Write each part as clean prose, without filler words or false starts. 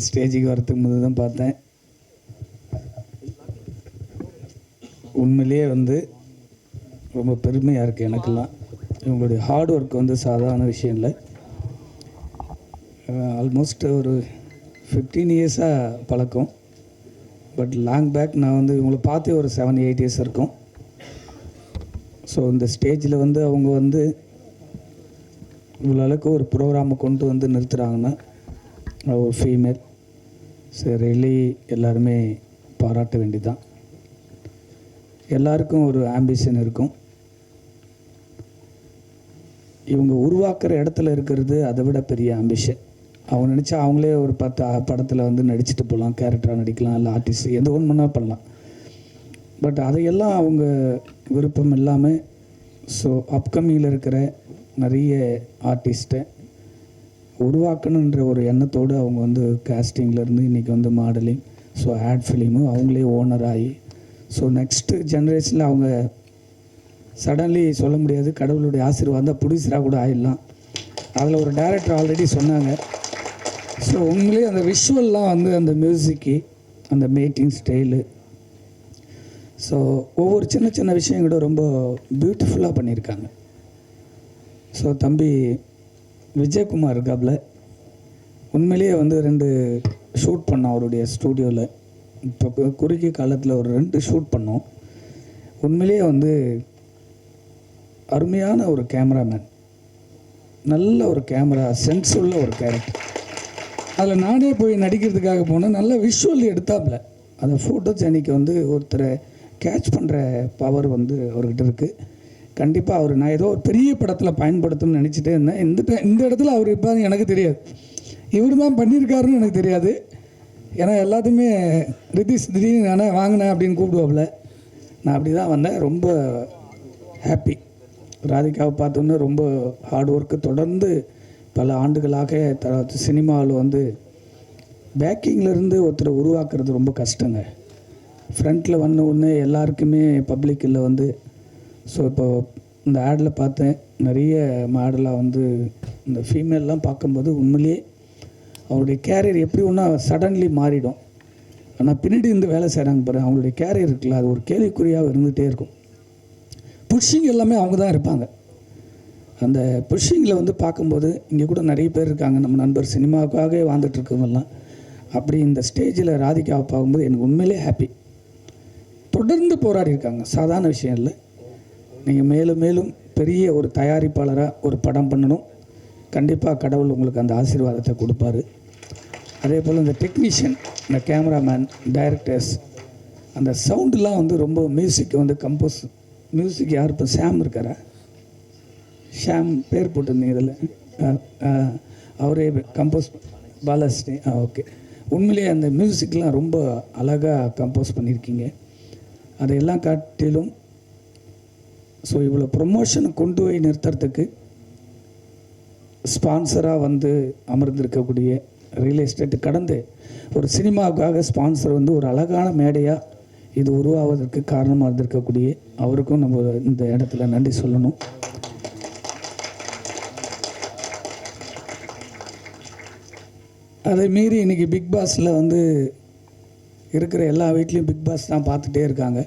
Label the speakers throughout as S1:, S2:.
S1: ஸ்டேஜுக்கு வரத்துக்கு முதல் தான் பார்த்தேன். உண்மையிலேயே வந்து ரொம்ப பெருமையாக இருக்குது எனக்கெல்லாம். இவங்களுடைய ஹார்ட் ஒர்க் வந்து சாதாரண விஷயம் இல்லை. ஆல்மோஸ்ட் ஒரு 15 இயர்ஸாக பழக்கம். பட் லாங் பேக் நான் வந்து இவங்களை பார்த்தே ஒரு 7-8 இயர்ஸ் இருக்கும். ஸோ இந்த ஸ்டேஜில் வந்து அவங்க வந்து இவ்வளோ அளவுக்கு ஒரு ப்ரோக்ராமை கொண்டு வந்து நிறுத்துகிறாங்கன்னா ஒரு ஃபீமேல். ஸோ ரியலி எல்லாருமே பாராட்ட வேண்டியதுதான். எல்லாருக்கும் ஒரு ஆம்பிஷன் இருக்கும். இவங்க உருவாக்குற இடத்துல இருக்கிறது அதை விட பெரிய ஆம்பிஷன். அவங்க நினச்சா அவங்களே ஒரு 10 படத்தில் வந்து நடிச்சுட்டு போகலாம், கேரக்டராக நடிக்கலாம், இல்லை ஆர்டிஸ்ட் எந்த ஒன்று பண்ணால் பண்ணலாம். பட் அதையெல்லாம் அவங்க விருப்பம் இல்லாமல் ஸோ அப்கமிங்கில் இருக்கிற நிறைய ஆர்டிஸ்ட்டை உருவாக்கணுன்ற ஒரு எண்ணத்தோடு அவங்க வந்து கேஸ்டிங்லேருந்து இன்றைக்கி வந்து மாடலிங், ஸோ ஆட் ஃபிலிமு அவங்களே ஓனர் ஆகி ஸோ நெக்ஸ்ட்டு ஜென்ரேஷனில் அவங்க சடன்லி சொல்ல முடியாது, கடவுளுடைய ஆசீர்வாதம் ப்ரொடியூசராக கூட ஆகிடலாம். அதில் ஒரு டைரக்டர் ஆல்ரெடி சொன்னாங்க. ஸோ உண்மையிலே அந்த விஷுவல்லாம் வந்து அந்த மியூசிக்கு, அந்த மேக்கிங் ஸ்டைலு, ஸோ ஒவ்வொரு சின்ன சின்ன விஷயம் கூட ரொம்ப பியூட்டிஃபுல்லாக பண்ணியிருக்காங்க. ஸோ தம்பி விஜயகுமார் இருக்காப்புல, உண்மையிலேயே வந்து 2 ஷூட் பண்ணோம் அவருடைய ஸ்டூடியோவில். இப்போ குறுகிய காலத்தில் ஒரு 2 ஷூட் பண்ணோம். உண்மையிலேயே வந்து அருமையான ஒரு கேமராமேன், நல்ல ஒரு கேமரா சென்ஸ் உள்ள ஒரு கேரக்டர். அதில் நானே போய் நடிக்கிறதுக்காக போனேன். நல்ல விஷுவல் எடுத்தாப்புல. அந்த ஃபோட்டோஸ் அன்றைக்கி வந்து ஒருத்தரை கேட்ச் பண்ணுற பவர் வந்து அவர்கிட்ட இருக்குது. கண்டிப்பாக அவர் நான் ஏதோ ஒரு பெரிய படத்தில் பயன்படுத்தணும்னு நினச்சிட்டே இருந்தேன். இந்த இடத்துல அவர் இருப்பாருன்னு எனக்கு தெரியாது, இவர் தான் பண்ணியிருக்காருன்னு எனக்கு தெரியாது. ஏன்னா எல்லாத்துமே ரிதீஷ் திடீர்னு நானே வாங்கினேன் அப்படின்னு கூப்பிடுவாப்புல. நான் அப்படி தான் வந்தேன். ரொம்ப ஹாப்பி. ராதிகாவை பார்த்தோன்னே ரொம்ப ஹார்ட் ஒர்க்கு. தொடர்ந்து பல ஆண்டுகளாக சினிமாவில் வந்து பேக்கிங்லேருந்து ஒருத்தரை உருவாக்குறது ரொம்ப கஷ்டங்க. ஃப்ரண்ட்டில் வந்த உடனே எல்லாருக்குமே பப்ளிக்கில் வந்து ஸோ இப்போ இந்த ஆடில் பார்த்தேன் நிறைய மாடலாக வந்து இந்த ஃபீமேல்லாம் பார்க்கும்போது உண்மையிலேயே அவருடைய கேரியர் எப்படி ஒன்றா சடன்லி மாறிடும். ஆனால் பின்னாடி இருந்து வேலை செய்கிறாங்க பாரு, அவங்களுடைய கேரியர் இருக்குல்ல, அது ஒரு கேள்விக்குறியாக இருந்துகிட்டே இருக்கும். புஷ்ஷிங் எல்லாமே அவங்க தான் இருப்பாங்க. அந்த புஷ்ஷிங்கில் வந்து பார்க்கும்போது இங்கே கூட நிறைய பேர் இருக்காங்க, நம்ம நண்பர் சினிமாவுக்காகவே வாழ்ந்துட்டுருக்கவங்கலாம். அப்படி இந்த ஸ்டேஜில் ராதிகாவை பார்க்கும்போது எனக்கு உண்மையிலே ஹாப்பி. தொடர்ந்து போராடி இருக்காங்க, சாதாரண விஷயம் இல்லை. நீங்கள் மேலும் மேலும் பெரிய ஒரு தயாரிப்பாளராக ஒரு படம் பண்ணணும். கண்டிப்பாக கடவுள் உங்களுக்கு அந்த ஆசீர்வாதத்தை கொடுப்பாரு. அதே போல் இந்த டெக்னீஷியன், இந்த கேமராமேன், டைரக்டர்ஸ், அந்த சவுண்டெலாம் வந்து ரொம்ப மியூசிக் வந்து கம்போஸ் மியூசிக் யார் இப்போ ஷாம் இருக்காரா? ஷாம் பேர் போட்டிருந்தீங்க இதில், அவரே கம்போஸ் பாலாஸ்ரீ. ஓகே. உண்மையிலேயே அந்த மியூசிக்லாம் ரொம்ப அழகாக கம்போஸ் பண்ணியிருக்கீங்க. அதையெல்லாம் காட்டிலும் ஸோ இவ்வளோ ப்ரொமோஷனை கொண்டு போய் நிறுத்துறதுக்கு ஸ்பான்சராக வந்து அமர்ந்திருக்கக்கூடிய ரியல் எஸ்டேட்டு கடந்து ஒரு சினிமாவுக்காக ஸ்பான்சர் வந்து ஒரு அழகான மேடையாக இது உருவாவதற்கு காரணமாக இருந்திருக்கக்கூடிய அவருக்கும் நம்ம இந்த இடத்துல நன்றி சொல்லணும். அதை மீறி இன்றைக்கி பிக் பாஸில் வந்து இருக்கிற எல்லா வீட்லேயும் பிக் பாஸ் தான் பார்த்துட்டே இருக்காங்க.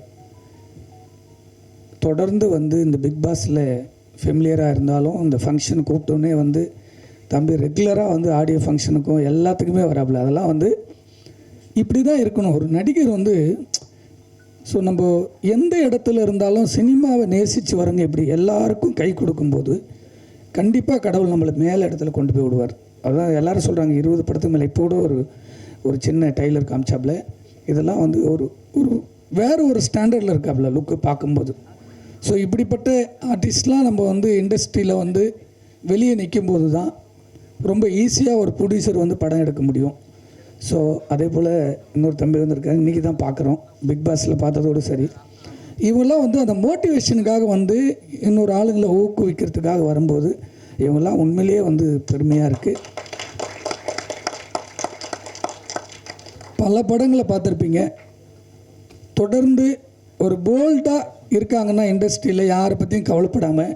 S1: தொடர்ந்து வந்து இந்த பிக் பாஸில் ஃபெமிலியராக இருந்தாலும் இந்த ஃபங்க்ஷன் கூப்பிட்டோன்னே வந்து தம்பி ரெகுலராக வந்து ஆடியோ ஃபங்க்ஷனுக்கும் எல்லாத்துக்குமே வராப்புல. அதெல்லாம் வந்து இப்படி தான் இருக்கணும் ஒரு நடிகர் வந்து. ஸோ நம்ம எந்த இடத்துல இருந்தாலும் சினிமாவை நேசித்து வரங்க இப்படி எல்லாருக்கும் கை கொடுக்கும்போது கண்டிப்பாக கடவுள் நம்மளை மேலே இடத்துல கொண்டு போய் விடுவார். அதுதான் எல்லோரும் சொல்கிறாங்க 20 படத்துக்கு மேலே. இப்போ கூட ஒரு சின்ன டைலர் காமிச்சாப்புல. இதெல்லாம் வந்து ஒரு வேறு ஒரு ஸ்டாண்டர்டில் இருக்காப்புல லுக்கு பார்க்கும்போது. ஸோ இப்படிப்பட்ட ஆர்டிஸ்ட்லாம் நம்ம வந்து இண்டஸ்ட்ரியில் வந்து வெளியே நிற்கும்போது தான் ரொம்ப ஈஸியாக ஒரு ப்ரொடியூசர் வந்து படம் எடுக்க முடியும். ஸோ அதே போல் இன்னொரு தம்பி வந்திருக்காங்க, இன்றைக்கி தான் பார்க்குறோம். பிக் பாஸில் பார்த்ததோடு சரி. இவங்கெல்லாம் வந்து அந்த மோட்டிவேஷனுக்காக வந்து இன்னொரு ஆளுங்களை ஊக்குவிக்கிறதுக்காக வரும்போது இவங்கெல்லாம் உண்மையிலேயே வந்து பெருமையாக இருக்குது. பல படங்களை பார்த்துருப்பீங்க. தொடர்ந்து ஒரு போல்டாக இருக்காங்கன்னா இண்டஸ்ட்ரியில் யாரை பற்றியும் கவலைப்படாமல்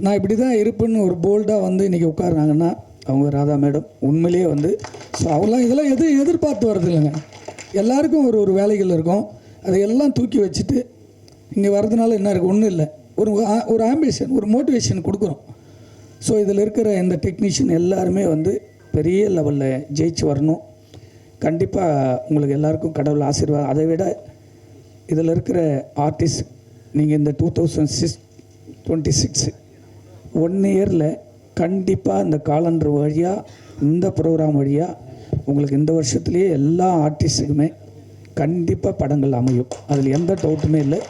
S1: நான் இப்படி தான் இருப்பேன்னு ஒரு போல்டாக வந்து இன்றைக்கி உட்காருனாங்கன்னா அவங்க ராதா மேடம் உண்மையிலேயே வந்து ஸோ அவங்களாம் இதெல்லாம் எதுவும் எதிர்பார்த்து வர்றது இல்லைங்க. எல்லாருக்கும் ஒரு வேலைகள் இருக்கும், அதையெல்லாம் தூக்கி வச்சுட்டு இங்கே வர்றதுனால என்ன இருக்குது, ஒன்றும் இல்லை, ஒரு ஆம்பிஷன், ஒரு மோட்டிவேஷன் கொடுக்குறோம். ஸோ இதில் இருக்கிற இந்த டெக்னீஷியன் எல்லாருமே வந்து பெரிய லெவலில் ஜெயிச்சு வரணும். கண்டிப்பாக உங்களுக்கு எல்லாருக்கும் கடவுள் ஆசீர்வாதம். அதை விட இதில் இருக்கிற ஆர்டிஸ்ட் நீங்கள் இந்த 2026 1 இயரில் கண்டிப்பாக இந்த காலண்டர் வழியாக, இந்த ப்ரோக்ராம் வழியாக உங்களுக்கு இந்த வருஷத்துலேயே எல்லா ஆர்டிஸ்ட்டுக்குமே கண்டிப்பாக படங்கள் அமையும், அதில் எந்த டவுட்டுமே இல்லை.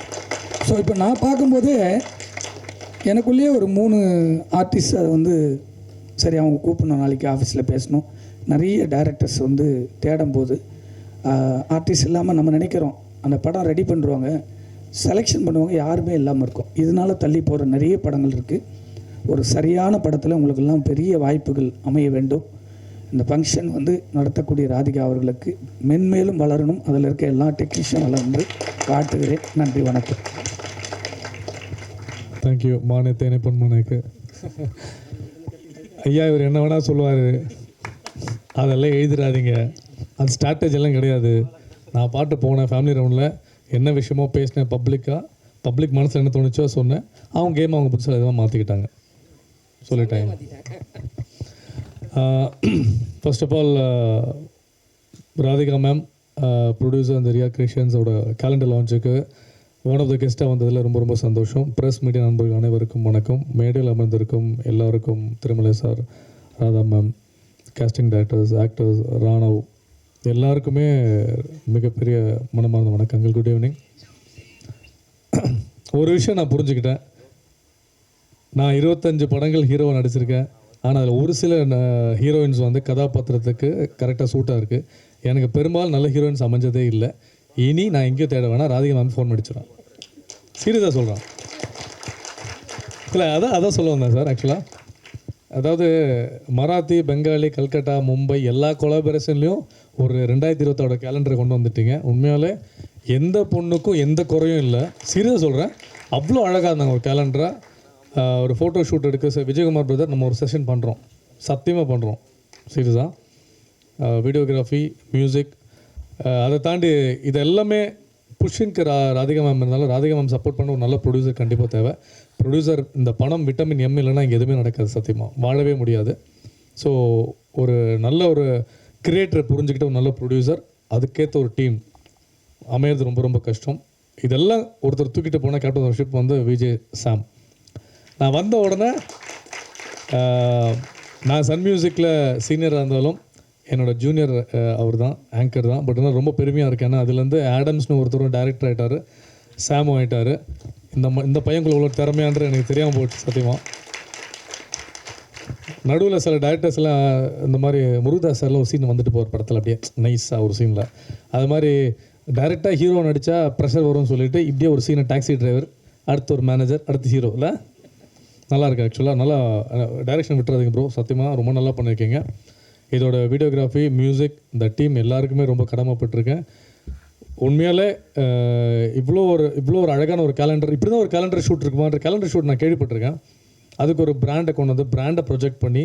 S1: ஸோ இப்போ நான் பார்க்கும்போதே எனக்குள்ளேயே ஒரு 3 ஆர்டிஸ்ட் அதை வந்து சரி அவங்க கூப்பிடணும், நாளைக்கு ஆஃபீஸில் பேசணும். நிறைய டைரக்டர்ஸ் வந்து தேடும்போது ஆர்டிஸ்ட் இல்லாமல் நம்ம நினைக்கிறோம் அந்த படம் ரெடி பண்ணுறவங்க, செலெக்ஷன் பண்ணுவாங்க, யாருமே இல்லாமல் இருக்கும். இதனால் தள்ளி போகிற நிறைய படங்கள் இருக்குது. ஒரு சரியான படத்தில் உங்களுக்கெல்லாம் பெரிய வாய்ப்புகள் அமைய வேண்டும். இந்த ஃபங்க்ஷன் வந்து நடத்தக்கூடிய ராதிகா அவர்களுக்கு மென்மேலும் வளரணும், அதில் இருக்க எல்லா டெக்னீஷியன் வளர்ந்து காட்டுகிறேன். நன்றி, வணக்கம்.
S2: தேங்க்யூ. மானே தேனே பொன்மனைக்கு ஐயா இவர் என்ன வேணால் சொல்லுவார், அதெல்லாம் எழுதிடாதீங்க, அது ஸ்ட்ராட்டஜி எல்லாம் கிடையாது. நான் பாட்டு போனேன் ஃபேமிலி ரவுண்டில், என்ன விஷயமோ பேசினேன், பப்ளிக் மனசில் என்ன தோணுச்சோ சொன்னேன். அவங்க கேம் அவங்க புதுசாக எதுவும் மாற்றிக்கிட்டாங்க சொல்லிட்டாங்க. First of all Radhika ma'am producer அந்த ரியா கிரியேஷன்ஸோட கேலண்டர் லான்ச்சுக்கு ஒன் ஆஃப் த கெஸ்ட்டாக வந்ததில் ரொம்ப ரொம்ப சந்தோஷம். ப்ரெஸ் மீடியா நண்பர்கள் அனைவருக்கும் வணக்கம். மேடையில் அமர்ந்திருக்கும் எல்லாருக்கும் Thirumalai sir, Radha ma'am, casting directors, actors, Ranav எல்லாருக்குமே மிகப்பெரிய மனமார்ந்த வணக்கங்கள். Good evening. ஒரு விஷயம் நான் புரிஞ்சுக்கிட்டேன், நான் 25 படங்கள் ஹீரோவை நடிச்சிருக்கேன். ஆனால் அதில் ஒரு சில ஹீரோயின்ஸ் வந்து கதாபாத்திரத்துக்கு கரெக்டாக சூட்டாக இருக்குது. எனக்கு பெரும்பாலும் நல்ல ஹீரோயின்ஸ் அமைஞ்சதே இல்லை. இனி நான் எங்கேயும் தேட வேணாம், ராதிகா மேம் ஃபோன் அடிச்சிடுறேன். சீரியஸாக சொல்கிறேன். இல்லை அதான் சொல்ல வந்தேன் சார். ஆக்சுவலாக அதாவது மராத்தி, பெங்காலி, கல்கட்டா, மும்பை எல்லா கொலாபரேஷன்லேயும் ஒரு 2020 கேலண்டரை கொண்டு வந்துட்டீங்க. உண்மையாலே எந்த பொண்ணுக்கும் எந்த குறையும் இல்லை. சீரியஸாக சொல்கிறேன், அவ்வளோ அழகாக இருந்தாங்க ஒரு கேலண்டராக. ஒரு ஃபோட்டோ ஷூட் எடுக்க விஜயகுமார் பிரதர் நம்ம ஒரு செஷன் பண்ணுறோம், சத்தியமாக பண்ணுறோம் சீரியஸாக. வீடியோகிராஃபி, மியூசிக், அதை தாண்டி இது எல்லாமே புஷ்ஷிங்க்கு ராதிகா மேம் இருந்தாலும் ராதிகா மேம் சப்போர்ட் பண்ண ஒரு நல்ல ப்ரொடியூசர் கண்டிப்பாக தேவை. ப்ரொடியூசர் இந்த பணம் விட்டமின் எம் இல்லைன்னா இங்கே எதுவுமே நடக்காது, சத்தியமாக வாழவே முடியாது. ஸோ ஒரு நல்ல ஒரு கிரியேட்டரை புரிஞ்சுக்கிட்ட ஒரு நல்ல ப்ரொடியூசர், அதுக்கேற்ற ஒரு டீம் அமையிறது ரொம்ப ரொம்ப கஷ்டம். இதெல்லாம் ஒருத்தர் தூக்கிட்டு போனால் கேப்டன் ஆஃப் ஷிப் வந்து விஜய் சாம். நான் வந்த உடனே நான் சன் மியூசிக்கில் சீனியராக இருந்தாலும் என்னோடய ஜூனியர் அவர் தான், ஆங்கர் தான். பட் ஆனால் ரொம்ப பெருமையாக இருக்கேன். ஏன்னா அதுலேருந்து ஆடம்ஸ்னு ஒருத்தரும் டைரக்டர் ஆகிட்டார், சாமும் ஆகிட்டார். இந்த பையன்குள்ள உள்ள திறமையான்ற எனக்கு தெரியாமல் போச்சு சத்தியமாக. நடுவில் சில டைரக்டர்ஸ்லாம் இந்த மாதிரி முருகதாஸ் சார்லாம் ஒரு சீன் வந்துட்டு போகிற படத்தில் அப்படியே நைஸாக ஒரு சீனில் அது மாதிரி டைரெக்டாக ஹீரோ நடித்தா ப்ரெஷர் வரும்னு சொல்லிட்டு இப்படியே ஒரு சீனை டாக்ஸி டிரைவர், அடுத்து ஒரு மேனேஜர், அடுத்து ஹீரோ. இல்லை நல்லா இருக்குது ஆக்சுவலாக. நல்லா டைரெக்ஷன் விட்டுறாதீங்க ப்ரோ, சத்தியமாக ரொம்ப நல்லா பண்ணியிருக்கீங்க. இதோட வீடியோகிராஃபி, மியூசிக், இந்த டீம் எல்லாருக்குமே ரொம்ப கடமைப்பட்டிருக்கேன். உண்மையாலே இவ்வளோ ஒரு அழகான ஒரு கேலண்டர், இப்படி தான் ஒரு கேலண்டர் ஷூட் இருக்குமான்ற கேலண்டர் ஷூட் நான் கேள்விப்பட்டிருக்கேன். அதுக்கு ஒரு பிராண்டை கொண்டு வந்து பிராண்டை ப்ரொஜெக்ட் பண்ணி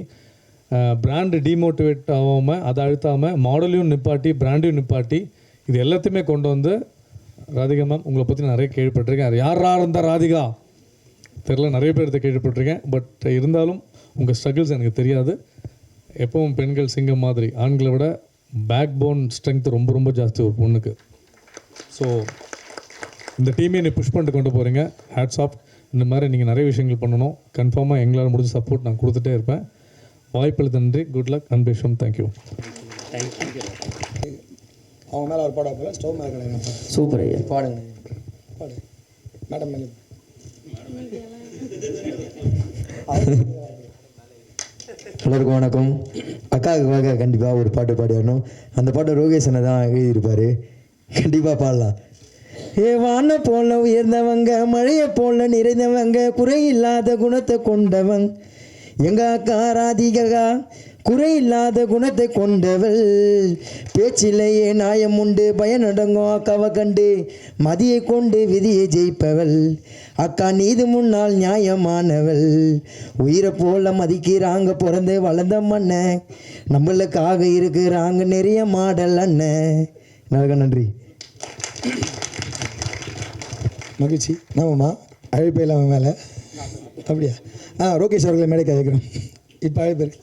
S2: பிராண்டு டிமோட்டிவேட் ஆகாமல், அதை அழுத்தாமல், மாடலையும் நிப்பாட்டி பிராண்டையும் நிப்பாட்டி இது எல்லாத்தையுமே கொண்டு வந்து ராதிகா மேம் உங்களை பற்றி நிறைய கேள்விப்பட்டிருக்கேன். யாரா இருந்தால் ராதிகா தெரில, நிறைய பேர் இதை கேள்விப்பட்டிருக்கேன். பட் இருந்தாலும் உங்கள் ஸ்ட்ரகிள்ஸ் எனக்கு தெரியாது. எப்பவும் பெண்கள் சிங்கம் மாதிரி, ஆண்களை விட பேக் போன் ஸ்ட்ரென்த் ரொம்ப ரொம்ப ஜாஸ்தி ஒரு பொண்ணுக்கு. ஸோ இந்த டீமே நீ புஷ் பண்ணிட்டு கொண்டு போகிறீங்க, ஹேட்ஸ் ஆஃப். இந்த மாதிரி நீங்கள் நிறைய விஷயங்கள் பண்ணணும். கன்ஃபார்மாக எங்களால் முடிஞ்ச சப்போர்ட் நான் கொடுத்துட்டே இருப்பேன். வாய்ப்புக்கு நன்றி. Good luck. அன்பேஷம். தேங்க்யூ.
S3: அவங்க மேலே ஒரு பாடம் ஸ்டவ் மேலே கிடையாது.
S4: சூப்பர் ஐயா, பாடுங்க.
S3: பாடு மேடம் மேலே.
S4: எல்லாருக்கும் வணக்கம். அக்காவுக்காக கண்டிப்பாக ஒரு பாட்டு பாடிடணும். அந்த பாட்டு ரோகேஷனை தான் எழுதியிருப்பார், கண்டிப்பாக பாடலாம். ஏ வான போல உயர்ந்தவங்க, மழையை போல நிறைந்தவங்க, குறையில்லாத குணத்தை கொண்டவங்க எங்க அக்கா ராதிகா, குறையில்லாத குணத்தை கொண்டவள், பேச்சிலேயே நியாயம் உண்டு, பயனடங்கும் அக்காவை கண்டு மதியை கொண்டு விதியை ஜெயிப்பவள். அக்கா நீது முன்னால் நியாயமானவள், உயிரை போல மதிக்கிறாங்க பிறந்து வளர்ந்த மண்ணன், நம்மளுக்காக இருக்கிறாங்க நிறைய மாடல் அண்ணன். நன்றி.
S3: மகிழ்ச்சி. நாமம்மா அழைப்பே இல்லாமல் மேலே அப்படியா? ரோகேஷ் அவர்களை மேடைக்கு அழைக்கிறோம். இப்போ அழைப்பு இருக்கு.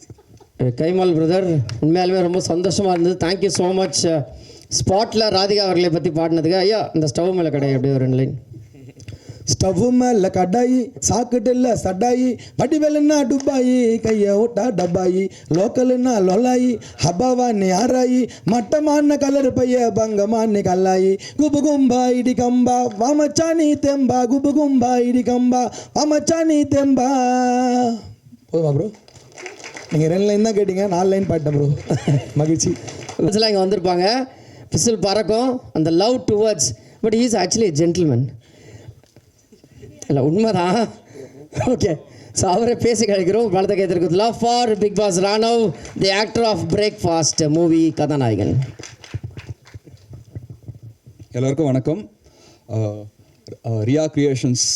S5: கைமால் பிரதர், உண்மையாலுமே ரொம்ப சந்தோஷமாக இருந்தது. Thank you so much. ஸ்பாட்டில் ராதிகா அவர்களை பற்றி பாடினதுக்கு. ஐயா இந்த ஸ்டவ் மேலே கிடையாது அப்படியே ஒரு 2 லைன்.
S3: ஸ்டவ்வு மேலே கடாயி, சாக்கெட்டில் சடாயி, வடிவேலுன்னா டுப்பாயி, கையை ஓட்டா டப்பாயி, லோக்கலுன்னா லொல்லாயி, ஹப்பாவான்னு ஆராயி, மட்டமான கலர் பைய பங்கமான்னு கல்லாயி, குபு கும்பா இடி கம்பா வாமச்சானி தெம்பா, குபு கும்பா இடி கம்பா வாமச்சானி தெம்பா. போதுமா ப்ரோ? நீங்கள் 2 லைன் தான் கேட்டீங்க, 4 லைன் பாட்டேன் ப்ரோ. மகிழ்ச்சி.
S5: ஃப்ரெண்ட்ஸ்லாம் இங்கே வந்திருப்பாங்க. பிசில் பறக்கும் அந்த love towards, but he's actually gentleman. இல்லை உண்மைதான். ஓகே, ஸோ அவரை பேசி கழிக்கிறோம். பலத்தை கேட்டிருக்கு. Love for Bigg Boss Ranav, the actor of breakfast movie கதாநாயகன்.
S6: எல்லாருக்கும் வணக்கம். ரியா கிரியேஷன்ஸ்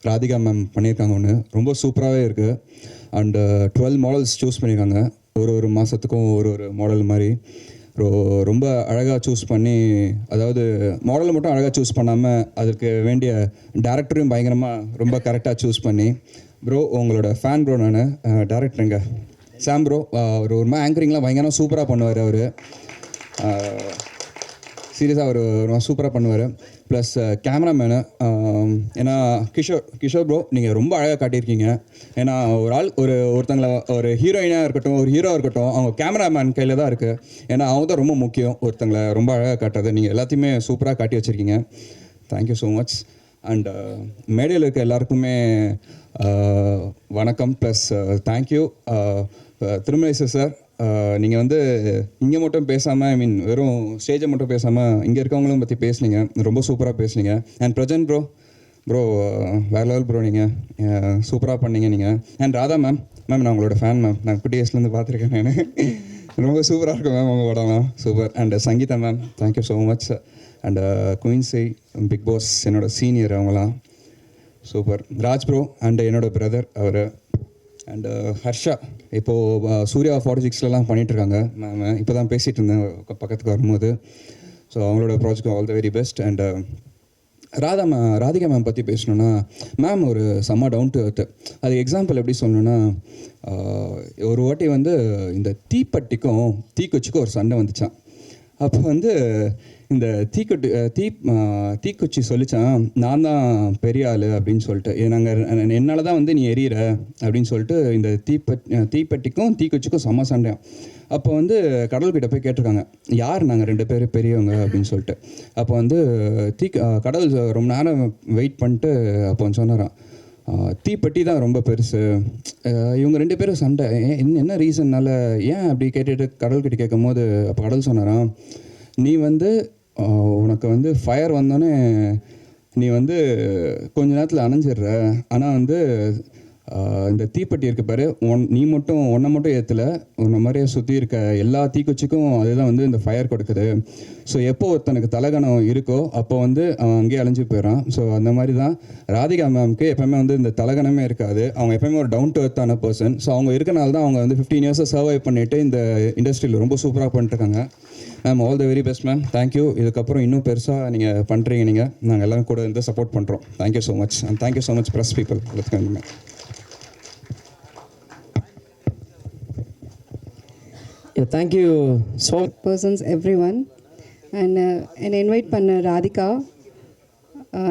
S6: ராதிகா மேம் பண்ணியிருக்காங்க ஒன்று, ரொம்ப சூப்பராகவே இருக்குது. அண்டு 12 மாடல்ஸ் சூஸ் பண்ணியிருக்காங்க, ஒரு மாதத்துக்கும் ஒரு மாடல் மாதிரி. ரொம்ப அழகாக சூஸ் பண்ணி, அதாவது மாடலை மட்டும் அழகாக சூஸ் பண்ணாமல் அதுக்கு வேண்டிய டேரக்டரையும் பயங்கரமாக ரொம்ப கரெக்டாக சூஸ் பண்ணி. ப்ரோ உங்களோட ஃபேன் ப்ரோ. நான் டேரக்டருங்க சாம் ப்ரோ. ஒரு மாதிரி ஆங்கரிங்லாம் பயங்கரமாக சூப்பராக பண்ணுவார் அவர். சீரியஸாக அவர் சூப்பராக பண்ணுவார். ப்ளஸ் கேமராமேனு, ஏன்னா கிஷோர் ப்ரோ நீங்கள் ரொம்ப அழகாக காட்டியிருக்கீங்க. ஏன்னா ஒருத்தங்களை ஒரு ஹீரோயினாக இருக்கட்டும், ஒரு ஹீரோவாக இருக்கட்டும், அவங்க கேமராமேன் கையில் தான் இருக்குது. ஏன்னா அவங்க தான் ரொம்ப முக்கியம் ஒருத்தங்களை ரொம்ப அழகாக காட்டுறது. நீங்கள் எல்லாத்தையுமே சூப்பராக காட்டி வச்சுருக்கீங்க. Thank you so much. அண்ட் மேடையில் இருக்க எல்லாருக்குமே வணக்கம். Plus thank you Thirumalesh sir. நீங்கள் இங்கே மட்டும் பேசாமல், ஐ மீன் வெறும் ஸ்டேஜை மட்டும் பேசாமல் இங்கே இருக்கவங்களும் பற்றி பேசுனீங்க, ரொம்ப சூப்பராக பேசுனீங்க. அண்ட் பிரஜன் ப்ரோ வேறு லெவல் ப்ரோ, நீங்கள் சூப்பராக பண்ணீங்க நீங்கள். அண்ட் ராதா மேம் நான் உங்களோட ஃபேன் மேம், நான் குட்டி வயசுலேருந்து பார்த்துருக்கேன். நான் ரொம்ப சூப்பராக இருக்கும் மேம் உங்கள் படம்லாம், super. And Sangeetha ma'am thank you so much. And குயின்ஸை பிக் பாஸ் என்னோட சீனியர், அவங்களாம் சூப்பர். ராஜ் ப்ரோ அண்ட் என்னோட பிரதர் அவர். அண்டு ஹர்ஷா இப்போது சூர்யா 46லலாம் பண்ணிகிட்ருக்காங்க மேம். இப்போ தான் பேசிகிட்டு இருந்தேன் பக்கத்துக்கு வரும்போது. ஸோ அவங்களோட project all the very best. And Radhika ma'am பற்றி பேசணுன்னா, மேம் ஒரு செம்ம டவுன் டு எர்த். அது எக்ஸாம்பிள் எப்படி சொல்லணுன்னா, ஒரு வாட்டி இந்த தீப்பெட்டிக்கும் தீக்குச்சிக்கும் ஒரு சண்டை வந்துச்சான். அப்போ இந்த தீக்குச்சி சொல்லிச்சான், நான் தான் பெரிய ஆள் அப்படின்னு சொல்லிட்டு, என்னால் தான் நீ எரியிற அப்படின்னு சொல்லிட்டு இந்த தீப்பெட்டிக்கும் தீக்குச்சிக்கும் செம்ம சண்டையாம். அப்போ கடவுள்கிட்ட போய் கேட்டிருக்காங்க, யார் நாங்கள் 2 பேரும் பெரியவங்க அப்படின்னு சொல்லிட்டு. அப்போ கடவுள் ரொம்ப நேரம் வெயிட் பண்ணிட்டு அப்போ சொன்னாராம், தீப்பெட்டி தான் ரொம்ப பெருசு, இவங்க 2 பேரும் சண்டை என்ன ரீசன்னால ஏன் அப்படி கேட்டுட்டு கடவுள்கிட்ட கேட்கும் போது அப்போ கடவுள் சொன்னாராம், நீ உனக்கு ஃபயர் வந்தோடனே நீ கொஞ்ச நேரத்தில் அணைஞ்சிடுற, ஆனால் இந்த தீப்பெட்டி இருக்க பாரு, நீ மட்டும் ஒன்றை மட்டும் ஏற்றலை, உன்னை மாதிரியே சுற்றி இருக்க எல்லா தீக்குச்சிக்கும் அதுதான் இந்த ஃபயர் கொடுக்குது. ஸோ எப்போ ஒருத்தனுக்கு தலகணம் இருக்கோ அப்போ அவன் அங்கேயே அழிஞ்சு போயிடறான். ஸோ அந்த மாதிரி தான் ராதிகா மேம்க்கு எப்போயுமே இந்த தலகணமே இருக்காது. அவங்க எப்போயுமே ஒரு டவுன் டு எர்த்தான பர்சன். ஸோ அவங்க இருக்கனால தான் அவங்க 15 இயர்ஸை சர்வை பண்ணிவிட்டு இந்த இண்டஸ்ட்ரியில் ரொம்ப சூப்பராக பண்ணிட்டுருக்காங்க. Ma'am all the very best ma'am. Thank you. இதுக்கப்புறம் இன்னும் பெருசாக நீங்கள் பண்ணுறீங்க, நாங்கள் எல்லாம் கூட சப்போர்ட் பண்ணுறோம். Thank you so much. And thank you so much press people. Ma'am
S5: thank you so
S7: persons every one. And என்னை இன்வைட் பண்ண ராதிகா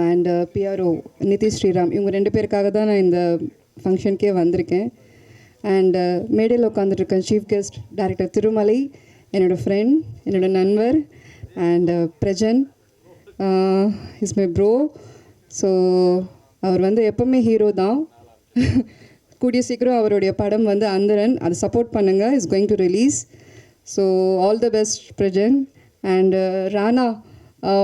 S7: அண்ட் பிஆர்ஓ நிதிஷ் ஸ்ரீராம், இவங்க 2 பேருக்காக தான் நான் இந்த ஃபங்க்ஷனுக்கே வந்திருக்கேன். அண்ட் மேடையில் உட்காந்துட்ருக்கேன் சீஃப் கெஸ்ட் டைரக்டர் திருமலை, என்னோடய ஃப்ரெண்ட், என்னோடய நண்பர். And Prajan is my bro. So அவர் எப்போவுமே ஹீரோ தான். கூடிய சீக்கிரம் அவருடைய படம் அந்தரன், அதை சப்போர்ட் பண்ணுங்கள், is going to release. So all the best Prajan. And Rana,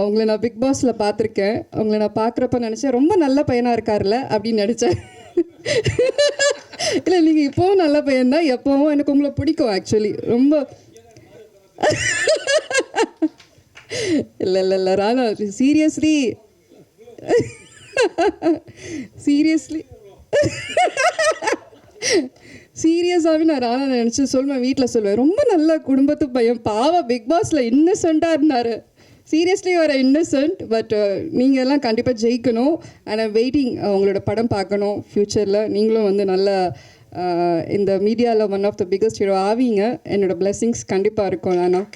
S7: உங்களை நான் பிக் பாஸில் பார்த்துருக்கேன். உங்களை நான் பார்க்குறப்ப நினச்சேன் ரொம்ப நல்ல பையனாக இருக்கார்ல அப்படின்னு நினச்சேன். இல்லை நீங்கள் இப்போவும் நல்ல பையன் தான், எப்போவும் எனக்கு உங்களை பிடிக்கும் ஆக்சுவலி ரொம்ப. இல்லை ராணா, சீரியஸ்லி சீரியஸாகவே நான் ராணா நினச்சி சொல்லுவேன், வீட்டில் சொல்லுவேன், ரொம்ப நல்ல குடும்பத்து பையன், பாவம் பிக் பாஸில் இன்னசென்ட்டாக இருந்தார். சீரியஸ்லி வர இன்னசென்ட், பட் நீங்கள் எல்லாம் கண்டிப்பாக ஜெயிக்கணும். அண்ட் வெயிட்டிங் உங்களோட படம் பார்க்கணும் ஃப்யூச்சரில். நீங்களும் வந்து நல்ல இந்த மீடியாவில் one of the biggest hero ஆவீங்க. என்னோட பிளெஸிங்ஸ் கண்டிப்பாக இருக்கும். நான்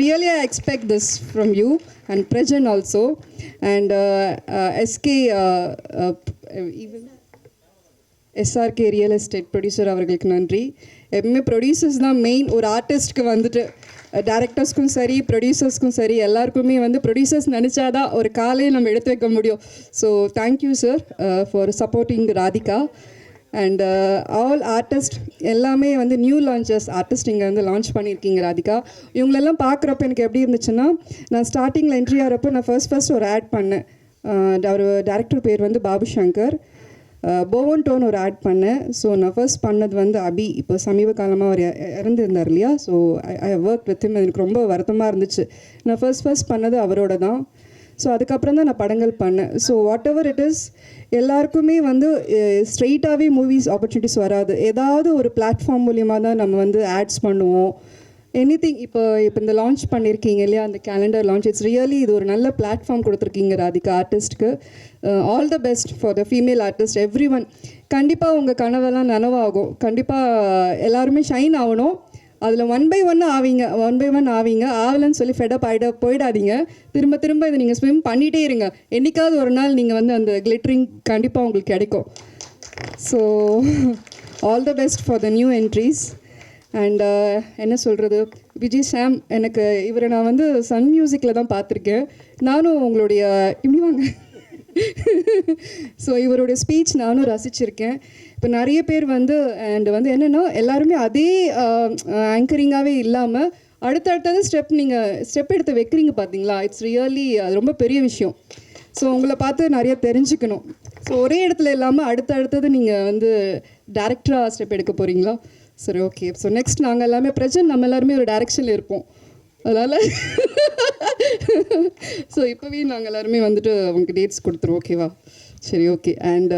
S7: really I expect this from you and Prajan also. And SK SRK real estate producer அவர்களுக்கு நன்றி. எப்பவுமே ப்ரொடியூசர்ஸ் தான் மெயின். ஒரு ஆர்டிஸ்ட்க்கு வந்துட்டு டேரக்டர்ஸ்க்கும் சரி, ப்ரொடியூசர்ஸ்க்கும் சரி, எல்லாருக்குமே வந்து ப்ரொடியூசர்ஸ் நினச்சாதான் ஒரு காலையை நம்ம எடுத்து வைக்க முடியும். So thank you sir for supporting Radhika. And all artist எல்லாமே வந்து நியூ லான்ச்சஸ் ஆர்டிஸ்ட் இங்கே வந்து லான்ச் பண்ணியிருக்கீங்க ராதிகா. இவங்களெல்லாம் பார்க்குறப்ப எனக்கு எப்படி இருந்துச்சுன்னா, நான் ஸ்டார்டிங்கில் என்ட்ரி ஆகிறப்போ நான் ஃபர்ஸ்ட் ஒரு ஆட் பண்ணேன். அவர் டேரக்டர் பேர் வந்து பாபு சங்கர். போவன் டோன் ஒரு ஆட் பண்ணேன். ஸோ நான் ஃபர்ஸ்ட் பண்ணது வந்து அபி. இப்போ சமீப காலமாக அவர் இறந்துருந்தார் இல்லையா? So I work with him. எனக்கு ரொம்ப வருத்தமாக இருந்துச்சு. நான் ஃபர்ஸ்ட் பண்ணது அவரோட தான். ஸோ அதுக்கப்புறம் தான் நான் படங்கள் பண்ணேன். So what ever it is, எல்லாருக்குமே வந்து ஸ்ட்ரெயிட்டாகவே மூவிஸ் ஆப்பர்ச்சுனிட்டிஸ் வராது. ஏதாவது ஒரு பிளாட்ஃபார்ம் மூலியமாக தான் நம்ம வந்து ஆட்ஸ் பண்ணுவோம். எனிதிங். இப்போ இந்த லான்ச் பண்ணியிருக்கீங்க இல்லையா, அந்த கேலண்டர் லான்ச், இட்ஸ் ரியலி இது ஒரு நல்ல பிளாட்ஃபார்ம் கொடுத்துருக்கீங்க ராதிகா ஆர்டிஸ்ட்க்கு. All the best for the female artist everyone. கண்டிப்பாக உங்கள் கனவெல்லாம் நனவாகும். கண்டிப்பாக எல்லாருமே ஷைன் ஆகணும். அதில் ஒன் பை ஒன் ஆவீங்க. ஆகலன்னு சொல்லி ஃபெடப் போயிடாதீங்க. திரும்ப இதை நீங்கள் ஸ்விம் பண்ணிகிட்டே இருங்க. என்றைக்காவது ஒரு நாள் நீங்கள் வந்து அந்த கிளிட்டரிங் கண்டிப்பாக உங்களுக்கு கிடைக்கும். So all the best for the new entries. And என்ன சொல்கிறது, விஜய் சாம், எனக்கு இவரை நான் வந்து சன் மியூசிக்கில் தான் பார்த்துருக்கேன். நானும் உங்களுடைய இப்படி வாங்க ஸோ இவருடைய ஸ்பீச் நானும் ரசிச்சிருக்கேன். இப்போ நிறைய பேர் வந்து அண்ட் வந்து என்னென்னா எல்லாருமே அதே ஆங்கரிங்காகவே இல்லாமல் அடுத்தடுத்தது ஸ்டெப் எடுத்து வைக்கிறீங்க பார்த்தீங்களா? இட்ஸ் ரியலி அது ரொம்ப பெரிய விஷயம். ஸோ உங்களை பார்த்து நிறைய தெரிஞ்சுக்கணும். ஸோ ஒரே இடத்துல இல்லாமல் அடுத்தது நீங்கள் வந்து டேரக்டராக ஸ்டெப் எடுக்க போகிறீங்களா? சரி, ஓகே. ஸோ நெக்ஸ்ட் நாங்கள் எல்லாமே பிரச்சனை நம்ம எல்லாருமே ஒரு டைரெக்ஷனில் இருப்போம். அதனால் ஸோ இப்போவே நாங்கள் எல்லாருமே வந்துட்டு உங்களுக்கு டேட்ஸ் கொடுத்துருவோம். ஓகேவா? சரி, ஓகே. அண்ட்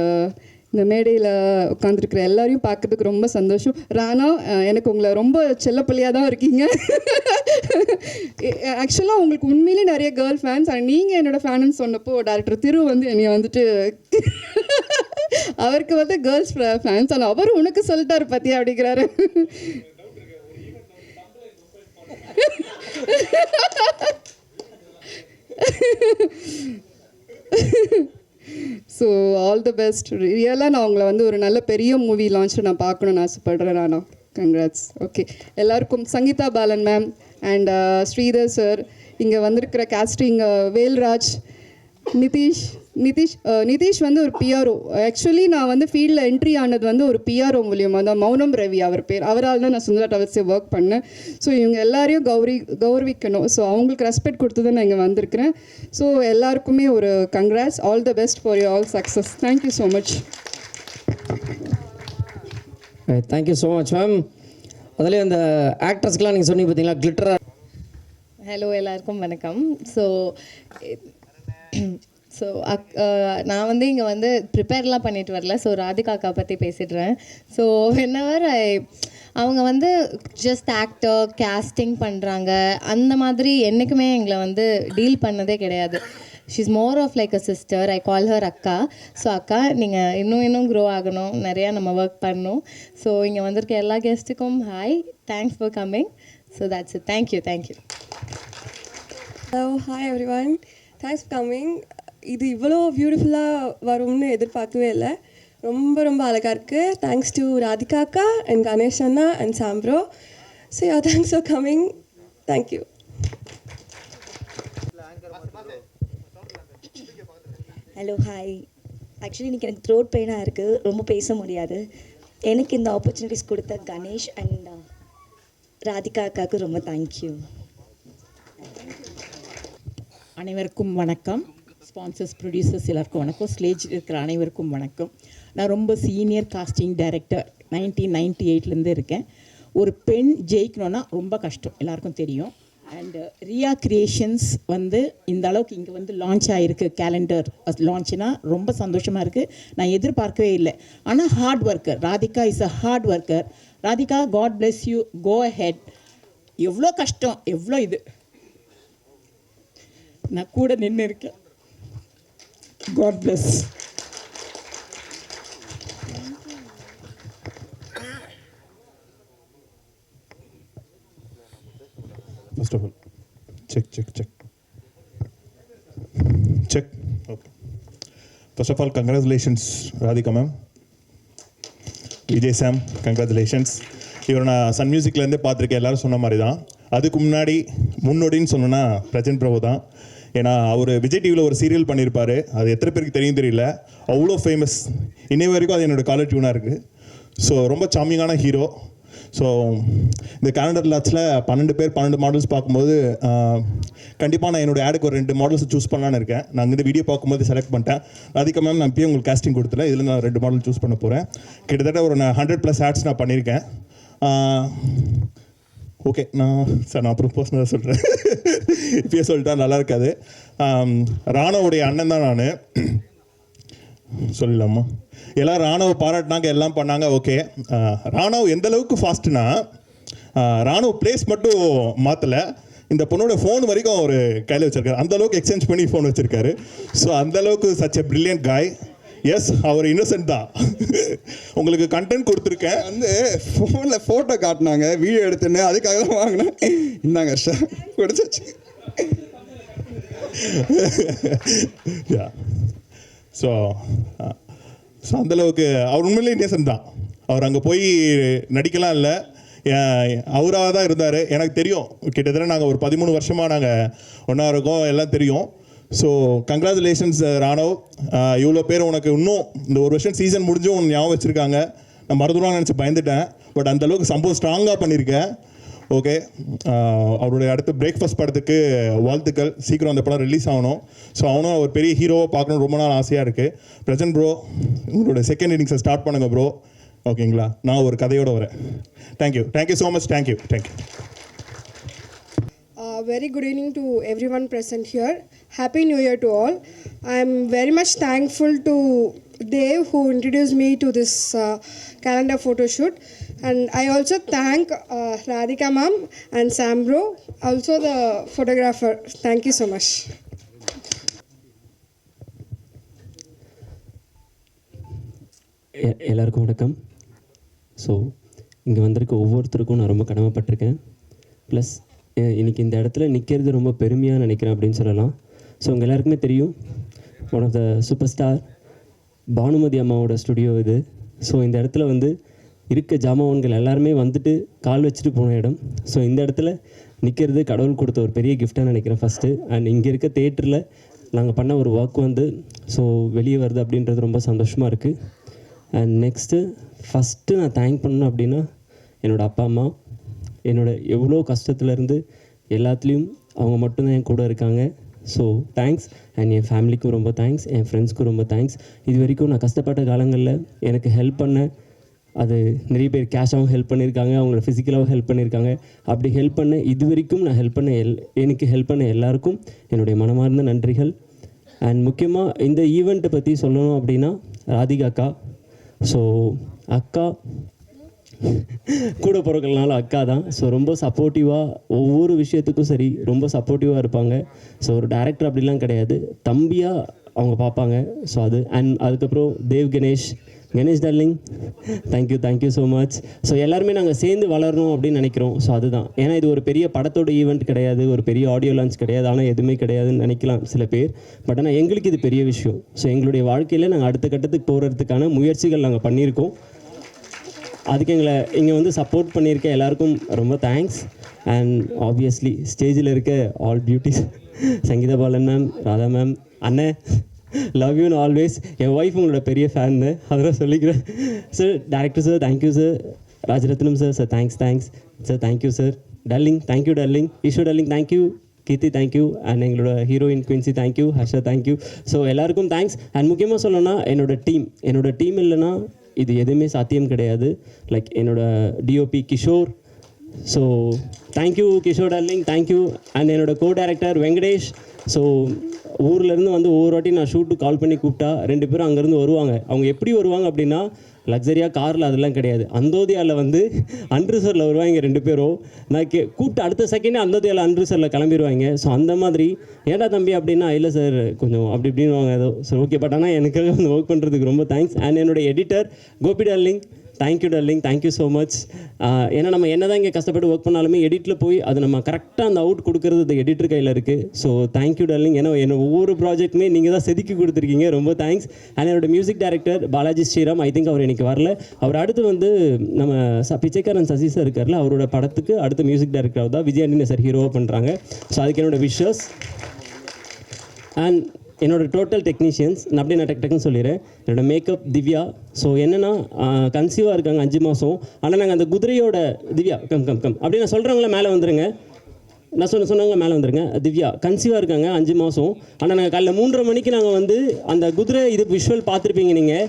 S7: இந்த மேடையில் உட்காந்துருக்குற எல்லாரையும் பார்க்கறதுக்கு ரொம்ப சந்தோஷம். ராணா, எனக்கு உங்களை ரொம்ப செல்லப்பிள்ளையாக தான் இருக்கீங்க. ஆக்சுவலாக உங்களுக்கு உண்மையிலே நிறைய கேர்ள் ஃபேன்ஸ். அண்ட் நீங்கள் என்னோடய ஃபேனுன்னு சொன்னப்போ டேரக்டர் திரு வந்து என்னை வந்துட்டு அவருக்கு வந்து கேர்ள்ஸ் ஃபேன்ஸ், ஆனால் அவரும் உனக்கு சொல்லிட்டாரு பார்த்தியா அப்படிங்கிறாரு. So all the best. ரியலாக நான் உங்களை வந்து ஒரு நல்ல பெரிய மூவி லான்ச்சில் நான் பார்க்கணுன்னு ஆசைப்படுறேன். நானா கங்க்ராட்ஸ். ஓகே. எல்லாருக்கும் Sangeetha Balan ma'am and Sridhar sir, இங்கே வந்திருக்கிற கேஸ்டிங் வேல்ராஜ், நிதிஷ் வந்து ஒரு பிஆர்ஓ. ஆக்சுவலி நான் வந்து ஃபீல்டில் என்ட்ரி ஆனது வந்து ஒரு பிஆர்ஓ மூலியமாக தான். மௌனம் ரவி அவர் பேர். அவரால் தான் நான் சுந்தரா டவர்ஸே ஒர்க் பண்ணேன். ஸோ இவங்க எல்லாரையும் கௌரவிக்கணும். ஸோ அவங்களுக்கு ரெஸ்பெக்ட் கொடுத்து தான் நான் இங்கே வந்திருக்கிறேன். ஸோ எல்லாருக்குமே ஒரு congrats. All the best for you all success. Thank you so much.
S5: Thank you so much ma'am. அதுலேயும் அந்த ஆக்ட்ரஸ்க்கெலாம் நீங்கள் சொன்னீங்க பார்த்தீங்களா, கிளிட்டராக.
S8: ஹலோ, எல்லாருக்கும் வணக்கம். ஸோ நான் வந்து இங்கே வந்து ப்ரிப்பேர்லாம் பண்ணிட்டு வரல. ஸோ ராதிகாக்கா பற்றி பேசிடுறேன். ஸோ whenever அவங்க வந்து ஜஸ்ட் ஆக்டர் கேஸ்டிங் பண்ணுறாங்க அந்த மாதிரி என்றைக்குமே எங்களை வந்து டீல் பண்ணதே கிடையாது. She is more of like a sister. I call her அக்கா. ஸோ அக்கா, நீங்கள் இன்னும் க்ரோ ஆகணும், நிறையா நம்ம ஒர்க் பண்ணணும். ஸோ இங்கே வந்திருக்க எல்லா கெஸ்ட்டுக்கும் hi, thanks for coming. So that's it. Thank you.
S9: Hello, hi everyone, thanks for coming. இது இவ்வளோ பியூட்டிஃபுல்லாக வரும்னு எதிர்பார்க்கவே இல்லை. ரொம்ப ரொம்ப அழகாக இருக்குது. தேங்க்ஸ் டு ராதிகா அக்கா அண்ட் கணேஷ் அண்ணா and Sam bro. So ya, thanks for coming. Thank you.
S10: Hello, hi. Actually இன்றைக்கி எனக்கு த்ரோட் பெயினாக இருக்குது, ரொம்ப பேச முடியாது. எனக்கு இந்த ஆப்பர்ச்சுனிட்டிஸ் கொடுத்த கணேஷ் அண்ட் ராதிகா அக்காவுக்கு ரொம்ப தேங்க்யூ.
S11: அனைவருக்கும் வணக்கம். ஸ்பான்சர்ஸ், ப்ரொடியூசர்ஸ் எல்லாருக்கும் வணக்கம். ஸ்டேஜ் இருக்கிற அனைவருக்கும் வணக்கம். நான் ரொம்ப சீனியர் காஸ்டிங் டைரக்டர் 1998லேருந்து இருக்கேன். ஒரு பெண் ஜெயிக்கணுன்னா ரொம்ப கஷ்டம், எல்லாருக்கும் தெரியும். அண்டு ரியா கிரியேஷன்ஸ் வந்து இந்த அளவுக்கு இங்கே வந்து லான்ச் ஆகிருக்கு. கேலண்டர் லான்ச்னா ரொம்ப சந்தோஷமாக இருக்குது. நான் எதிர்பார்க்கவே இல்லை. ஆனால் hard worker Radhika is a hard worker. Radhika, God bless you, go ahead. எவ்வளோ கஷ்டம், எவ்வளோ இது, நான் கூட நின்று இருக்கேன். God bless.
S12: First of all, check. Okay. First of all, congratulations, Radhika ma'am. Vijay Sam, congratulations. இவர் நான் சன் மியூசிக்லேருந்தே பார்த்துருக்கேன், எல்லோரும் சொன்ன மாதிரி தான். அதுக்கு முன்னோடின்னு சொன்னோன்னா பிரஜன் பிரபு தான். ஏன்னா அவர் விஜய் டிவியில் ஒரு சீரியல் பண்ணியிருப்பார், அது எத்தனை பேருக்கு தெரியும் தெரியல, அவ்வளோ ஃபேமஸ். இன்னை வரைக்கும் அது என்னோடய காலர் டியூனாக இருக்குது. ஸோ ரொம்ப சாமிங்கான ஹீரோ. ஸோ இந்த கேலண்டர் லாட்சில் 12 பேர் 12 மாடல்ஸ் பார்க்கும்போது கண்டிப்பாக நான் என்னோடய ஆடுக்கு ஒரு 2 மாடல்ஸ் சூஸ் பண்ணலான்னு இருக்கேன். நான் இந்த வீடியோ பார்க்கும்போது செலக்ட் பண்ணிட்டேன். அதுக்கு மேம் நான் இப்போயே உங்களுக்கு காஸ்டிங் கொடுத்துல இதில் நான் 2 மாடல் சூஸ் பண்ண போகிறேன். கிட்டத்தட்ட ஒரு 100+ ஆட்ஸ் நான் பண்ணியிருக்கேன். ஓகே, நான் அப்புறம் பர்சனலாக சொல்கிறேன். இப்பயே சொல்லிட்டா நல்லா இருக்காது. ராணாவுடைய அண்ணன் தான் நான், சொல்லலாமா? எல்லாம் ராணுவ பாராட்டினாங்க, எல்லாம் பண்ணாங்க. ஓகே, ராணுவ எந்த அளவுக்கு ஃபாஸ்ட்னா, ராணுவ பிளேஸ் மட்டும் மாற்றலை, இந்த பொண்ணோட ஃபோன் வரைக்கும் அவர் கையில் வச்சிருக்காரு. அந்த அளவுக்கு எக்ஸ்சேஞ்ச் பண்ணி ஃபோன் வச்சிருக்காரு. ஸோ அந்த அளவுக்கு சச் எ பிரில்லியன்ட் காய். எஸ், அவர் இன்னசென்ட் தான். உங்களுக்கு கண்டென்ட் கொடுத்துருக்கேன்.
S6: வந்து ஃபோனில் ஃபோட்டோ காட்டினாங்க, வீடியோ எடுத்துன்னு, அதுக்காக தான் வாங்கினேன். இந்தாங்க சார் கொடுத்தாச்சு.
S12: ஸோ அந்தளவுக்கு அவர் உண்மையிலே இன்னசென்ட் தான். அவர் அங்கே போய் நடிக்கலாம் இல்லை, அவராக தான் இருந்தார். எனக்கு தெரியும், கிட்டத்தட்ட நாங்கள் ஒரு 13 வருஷமாக நாங்கள் ஒன்றா இருக்கோம், எல்லாம் தெரியும். So congratulations Raanav. இவ்வளோ பேர் உனக்கு இன்னும் இந்த ஒரு வருஷம் சீசன் முடிஞ்சும் உனக்கு ஞாபகம் வச்சுருக்காங்க. நான் மறந்துடுவான்னு நினச்சி பயந்துட்டேன். பட் அந்தளவுக்கு சம்பவம் ஸ்ட்ராங்காக பண்ணியிருக்கேன். ஓகே, அவருடைய அடுத்த பிரேக்ஃபாஸ்ட் படத்துக்கு வாழ்த்துக்கள். சீக்கிரம் அந்த படம் ரிலீஸ் ஆகணும். ஸோ அவனும் ஒரு பெரிய ஹீரோவாக பார்க்கணும் ரொம்ப நாள் ஆசையாக இருக்குது. பிரசன்ட் ப்ரோ, உங்களோட செகண்ட் இன்னிங்ஸை ஸ்டார்ட் பண்ணுங்கள் ப்ரோ. ஓகேங்களா? நான் ஒரு கதையோடு வரேன். Thank you so much. Thank you.
S13: Very good evening to everyone present here. Happy New Year to all. I am very much thankful to Dave who introduced me to this calendar photo shoot. And I also thank Radhika ma'am and Sam bro, also the photographer. Thank you so much.
S14: எல்லாருக்கும் வணக்கம். So இங்கே வந்திருக்க ஒவ்வொருத்தருக்கும் நான் ரொம்ப கடமைப்பட்டிருக்கேன். Plus இன்றைக்கி இந்த இடத்துல நிற்கிறது ரொம்ப பெருமையாக நினைக்கிறேன் அப்படின்னு சொல்லலாம். ஸோ உங்கள் எல்லாருக்குமே தெரியும், one of the super star Bhanumathi அம்மாவோட ஸ்டுடியோ இது. ஸோ இந்த இடத்துல வந்து இருக்க ஜாமான்கள் எல்லாருமே வந்துட்டு கால் வச்சுட்டு போன இடம். ஸோ இந்த இடத்துல நிற்கிறது கடவுள் கொடுத்த ஒரு பெரிய கிஃப்டாக நினைக்கிறேன் ஃபஸ்ட்டு. அண்ட் இங்கே இருக்க தேட்டரில் நாங்கள் பண்ண ஒரு ஒர்க் வந்து ஸோ வெளியே வருது அப்படின்றது ரொம்ப சந்தோஷமாக இருக்குது. அண்ட் நெக்ஸ்ட்டு ஃபஸ்ட்டு நான் தேங்க் பண்ணணும் அப்படின்னா என்னோடய அப்பா அம்மா. எவ்வளோ கஷ்டத்துலேருந்து எல்லாத்துலேயும் அவங்க மட்டும்தான் என் கூட இருக்காங்க. So thanks. அண்ட் என் ஃபேமிலிக்கும் ரொம்ப தேங்க்ஸ், என் ஃப்ரெண்ட்ஸ்க்கும் ரொம்ப தேங்க்ஸ். இது வரைக்கும் நான் கஷ்டப்பட்ட காலங்களில் எனக்கு ஹெல்ப் பண்ண, அது நிறைய பேர் கேஷாகவும் ஹெல்ப் பண்ணியிருக்காங்க, அவங்களோட ஃபிசிக்கலாகவும் ஹெல்ப் பண்ணியிருக்காங்க. அப்படி ஹெல்ப் பண்ண இது வரைக்கும் நான் எனக்கு ஹெல்ப் பண்ண எல்லாருக்கும் என்னுடைய மனமார்ந்த நன்றிகள். அண்ட் முக்கியமாக இந்த ஈவெண்ட்டை பற்றி சொல்லணும் அப்படின்னா ராதிகா அக்கா. ஸோ அக்கா கூட பிறக்கலனால அக்கா தான். ஸோ ரொம்ப சப்போர்ட்டிவாக ஒவ்வொரு விஷயத்துக்கும் சரி ரொம்ப சப்போர்ட்டிவாக இருப்பாங்க. ஸோ ஒரு டேரக்டர் அப்படிலாம் கிடையாது, தம்பியாக அவங்க பார்ப்பாங்க. ஸோ அது அண்ட் அதுக்கப்புறம் Dev Ganesh darling, thank you so much. So எல்லாருமே நாங்கள் சேர்ந்து வளரணும் அப்படின்னு நினைக்கிறோம். ஸோ அதுதான், ஏன்னா இது ஒரு பெரிய படத்தோட ஈவெண்ட் கிடையாது, ஒரு பெரிய ஆடியோ லான்ச் கிடையாது, ஆனால் எதுவுமே கிடையாதுன்னு நினைக்கலாம் சில பேர். பட் ஆனால் எங்களுக்கு இது பெரிய விஷயம். ஸோ எங்களுடைய வாழ்க்கையில் நாங்கள் அடுத்த கட்டத்துக்கு போகிறதுக்கான முயற்சிகள் நாங்கள் பண்ணியிருக்கோம். அதுக்கு எங்களை இங்கே வந்து சப்போர்ட் பண்ணியிருக்க எல்லாருக்கும் ரொம்ப தேங்க்ஸ். அண்ட் ஆப்வியஸ்லி ஸ்டேஜில் இருக்க all beauties, Sangeetha Balan ma'am, Radha ma'am, அண்ணன், லவ் யூன்னு ஆல்வேஸ். என் ஒய்ஃப் உங்களோட பெரிய ஃபேன், அதெல்லாம் சொல்லிக்கிறேன். Sir director sir thank you sir, Rajarathinam sir thanks sir, thank you sir, darling thank you, darling Eswar darling thank you, Keerthi thank you, and எங்களோட heroine Queency thank you, Harsha thank you. So எல்லாருக்கும் தேங்க்ஸ். அண்ட் முக்கியமாக சொல்லணும்னா என்னோட டீம் இல்லைன்னா இது எதுவுமே சாத்தியம் கிடையாது. லைக் என்னோட DOP Kishore, so thank you Kishore darling, thank you. And என்னோட கோ டைரக்டர் வெங்கடேஷ். ஸோ ஊர்லேருந்து வந்து ஒவ்வொரு வாட்டி நான் ஷூட்டு கால் பண்ணி கூப்பிட்டா 2 பேரும் அங்கேருந்து வருவாங்க. அவங்க எப்படி வருவாங்க அப்படின்னா லக்ஸரியாக காரில் அதெல்லாம் கிடையாது, அந்தோதியாவில் வந்து அன்ரிசர்வில் வருவாங்க 2 பேரும். நான் கூப்பிட்டு அடுத்த செகண்டே அந்தோதியாவில் அன்ரிசர்வில் கிளம்பிடுவாங்க. ஸோ அந்த மாதிரி ஏடா தம்பி அப்படின்னா இல்லை சார் கொஞ்சம் அப்படி இப்படின்னு வாங்க ஏதோ சார் ஓகே. பட் ஆனால் எனக்காக வந்து ஒர்க் பண்ணுறதுக்கு ரொம்ப தேங்க்ஸ். அண்ட் என்னோட editor Gopi darling, thank you darling, thank you so much. ஏன்னா நம்ம என்ன தான் இங்கே கஷ்டப்பட்டு ஒர்க் பண்ணாலுமே எடிட்டில் போய் அது நம்ம கரெக்டாக அந்த அவுட் கொடுக்குறது அந்த எடிட்டர் கையில் இருக்குது. So thank you darling. ஏன்னா என்ன ஒவ்வொரு ப்ராஜெக்ட்டுமே நீங்கள் தான் செதுக்கி கொடுத்துருக்கீங்க, ரொம்ப தேங்க்ஸ். அண்ட் என்னோட music director Balaji Sriram, I think அவர் இன்றைக்கி வரல. அவர் அடுத்து வந்து நம்ம பிச்சைக்காரன் சசி சார் இருக்கார்ல, அவரோட படத்துக்கு அடுத்த மியூசிக் டைரக்டர் தான் விஜயாண்டின சார் ஹீரோவாக பண்ணுறாங்க. ஸோ அதுக்கு என்னோட விஷஸ். அண்ட் என்னோட டோட்டல் டெக்னீஷியன்ஸ் நான் அப்படியே நான் டக்குன்னு சொல்லிடுறேன். என்னோட மேக்கப் திவ்யா. ஸோ என்னென்னா கன்சீவாக இருக்காங்க 5 மாதம். ஆனால் நாங்கள் அந்த குதிரையோட திவ்யா கம் அப்படி நான் சொல்கிறவங்கள மேலே வந்துடுங்க. நான் சொன்னவங்க மேலே வந்துருங்க. திவ்யா கன்சீவாக இருக்காங்க 5 மாதம். ஆனால் நாங்கள் காலைல 3:30 மணிக்கு நாங்கள் வந்து அந்த குதிரை இது விஷுவல் பார்த்துருப்பீங்க நீங்கள்.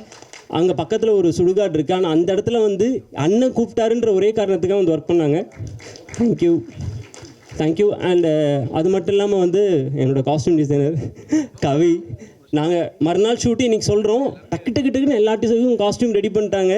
S14: அங்கே பக்கத்தில் ஒரு சுடுகாடு இருக்குது. ஆனால் அந்த இடத்துல வந்து அண்ணன் கூப்பிட்டாருன்ற ஒரே காரணத்துக்காக வந்து ஒர்க் பண்ணாங்க. தேங்க்யூ. அண்ட் அது மட்டும் இல்லாமல் வந்து என்னோடய காஸ்டியூம் டிசைனர் கவி. நாங்கள் மறுநாள் ஷூட்டு இன்றைக்கி சொல்கிறோம், டக்குன்னு எல்லா ஆர்டிஸ்ட்டுக்கும் காஸ்டியூம் ரெடி பண்ணிட்டாங்க.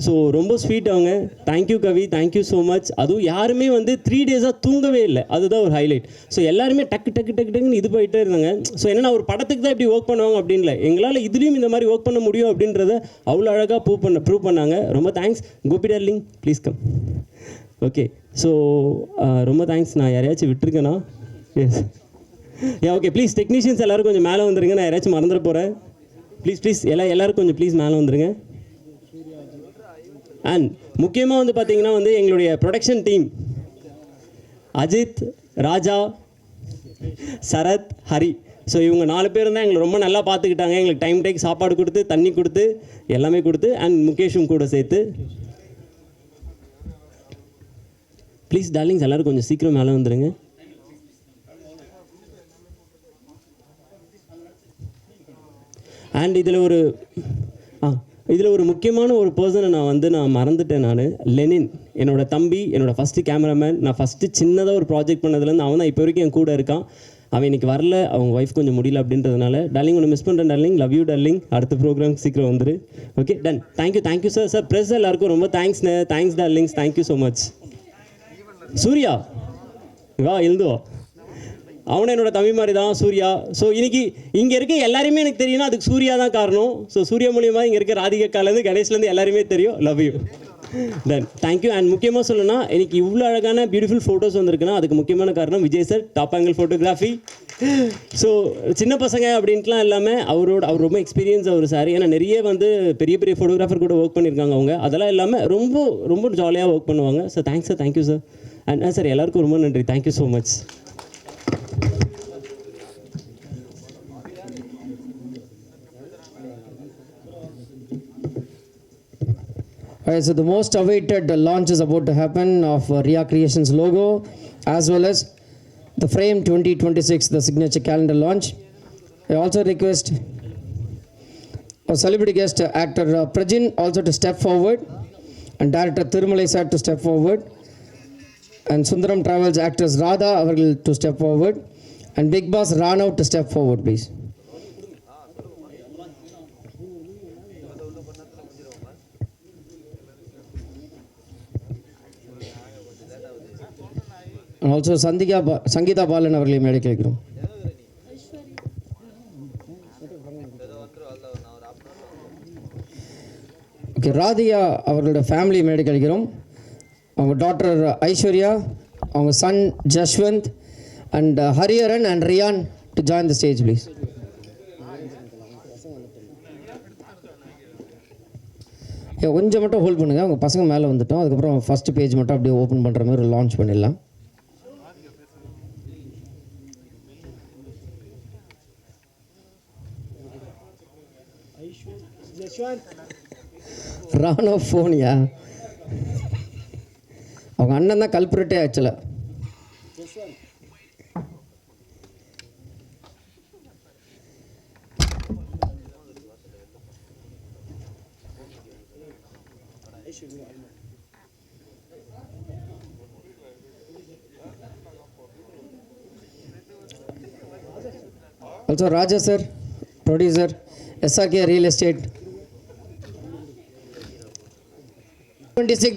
S14: ஸோ ரொம்ப ஸ்வீட் அவங்க. தேங்க்யூ கவி, தேங்க்யூ ஸோ மச். அதுவும் யாருமே வந்து 3 டேஸாக தூங்கவே இல்லை, அதுதான் ஒரு ஹைலைட். ஸோ எல்லாருமே டக்குன்னு இது போயிட்டே இருந்தாங்க. ஸோ என்னென்னா ஒரு படத்துக்கு தான் இப்படி ஒர்க் பண்ணுவாங்க அப்படின்ல, எங்களால் இதுலேயும் இந்த மாதிரி ஒர்க் பண்ண முடியும் அப்படின்றத அவ்வளோ அழகாக ப்ரூவ் பண்ணாங்க. ரொம்ப thanks. Gopi darling please come. Okay. So ரொம்ப தேங்க்ஸ். நான் யாரையாச்சும் விட்டுருக்கேனா? Yes okay. ப்ளீஸ் டெக்னீஷியன்ஸ் எல்லோரும் கொஞ்சம் மேலே வந்துருங்க. நான் யாராச்சும் மறந்துட போகிறேன். ப்ளீஸ் எல்லோரும் கொஞ்சம் ப்ளீஸ் மேலே வந்துருங்க. அண்ட் முக்கியமாக வந்து பார்த்தீங்கன்னா வந்து எங்களுடைய ப்ரொடக்ஷன் டீம் அஜித், ராஜா, சரத், ஹரி. ஸோ இவங்க 4 பேர் தான் எங்களை ரொம்ப நல்லா பார்த்துக்கிட்டாங்க. எங்களுக்கு டைம் சாப்பாடு கொடுத்து, தண்ணி கொடுத்து, எல்லாமே கொடுத்து. அண்ட் முகேஷும் கூட சேர்த்து. ப்ளீஸ் டார்லிங்ஸ் எல்லோரும் கொஞ்சம் சீக்கிரம் மேலே வந்துடுங்க. அண்ட் இதில் ஒரு முக்கியமான ஒரு பர்சனை நான் மறந்துட்டேன். லெனின், என்னோடய தம்பி, என்னோடய ஃபஸ்ட்டு கேமராமேன். நான் ஃபஸ்ட்டு சின்னதாக ஒரு ப்ராஜெக்ட் பண்ணதுலேருந்து அவன் தான் இப்போ வரைக்கும் என் கூட இருக்கான். அவன் இன்றைக்கி வரல, அவங்க ஒய்ஃப் கொஞ்சம் முடியல அப்படின்றதுனால. டார்லிங் ஒன்று மிஸ் பண்ணுறேன் டார்லிங், லவ் யூ டார்லிங். அடுத்த ப்ரோக்ராம் சீக்கிரம் வந்துரு. Okay done. Thank you sir. Press எல்லாருக்கும் ரொம்ப thanks darlings. Thank you so much. Surya வா எழுந்து வா. அவனை என்னோட தம்பி மாதிரி தான் சூர்யா. ஸோ இன்றைக்கி இங்கே இருக்க எல்லாருமே எனக்கு தெரியும்னா அதுக்கு சூர்யா தான் காரணம். ஸோ சூர்யா மூலியமாக இங்கே இருக்க ராதிகாலேருந்து கணேஷ்லேருந்து எல்லாருமே தெரியும். Love you done. Thank you. And முக்கியமாக சொல்லணும்னா எனக்கு இவ்வளோ அழகான பியூட்டிஃபுல் ஃபோட்டோஸ் வந்திருக்குன்னா அதுக்கு முக்கியமான காரணம் Vijay sir, top angle photography. So சின்ன பசங்க அப்படின்ட்டுலாம் இல்லாமல் அவர் ரொம்ப எக்ஸ்பீரியன்ஸ் அவர் சார். ஏன்னா நிறைய வந்து பெரிய ஃபோட்டோகிராஃபர் கூட ஒர்க் பண்ணியிருக்காங்க அவங்க. அதெல்லாம் இல்லாமல் ரொம்ப ஜாலியாக ஒர்க் பண்ணுவாங்க. So thanks sir, thank you sir. And sir எல்லாருக்கும் ரொம்ப நன்றி. Thank you so much.
S5: Alright, so the most awaited launch is about to happen of Ria Creations logo as well as the Frame 2026, the signature calendar launch. I also request our celebrity guest actor Prajin also to step forward, and director Thirumalai sir to step forward, and Sundaram Travels actress Radha avargal to step forward, and Big Boss Ranav to step forward please. And also Sangeeta Balan அவர்களை மேடைக்கு அழைக்கிறோம். Okay, Radhika அவர்களோட family மேடைக்கு அழைக்கிறோம். அவங்க daughter Aishwarya, அவங்க son Jashwanth and Hariharan and Ryan to join the stage please. கொஞ்சம் மட்டும் ஹோல்ட் பண்ணுங்கள், அவங்க பசங்க மேலே வந்துட்டோம். அதுக்கப்புறம் ஃபஸ்ட்டு பேஜ் மட்டும் அப்படியே ஓப்பன் பண்ணுற மாதிரி ஒரு லான்ச் பண்ணிடலாம். ராணோ ஃபோனியா, அவங்க அண்ணன் தான் கல்பரேட்டே ஆக்சுவலாக. Also Raja sir, producer, SRK Real Estate. 26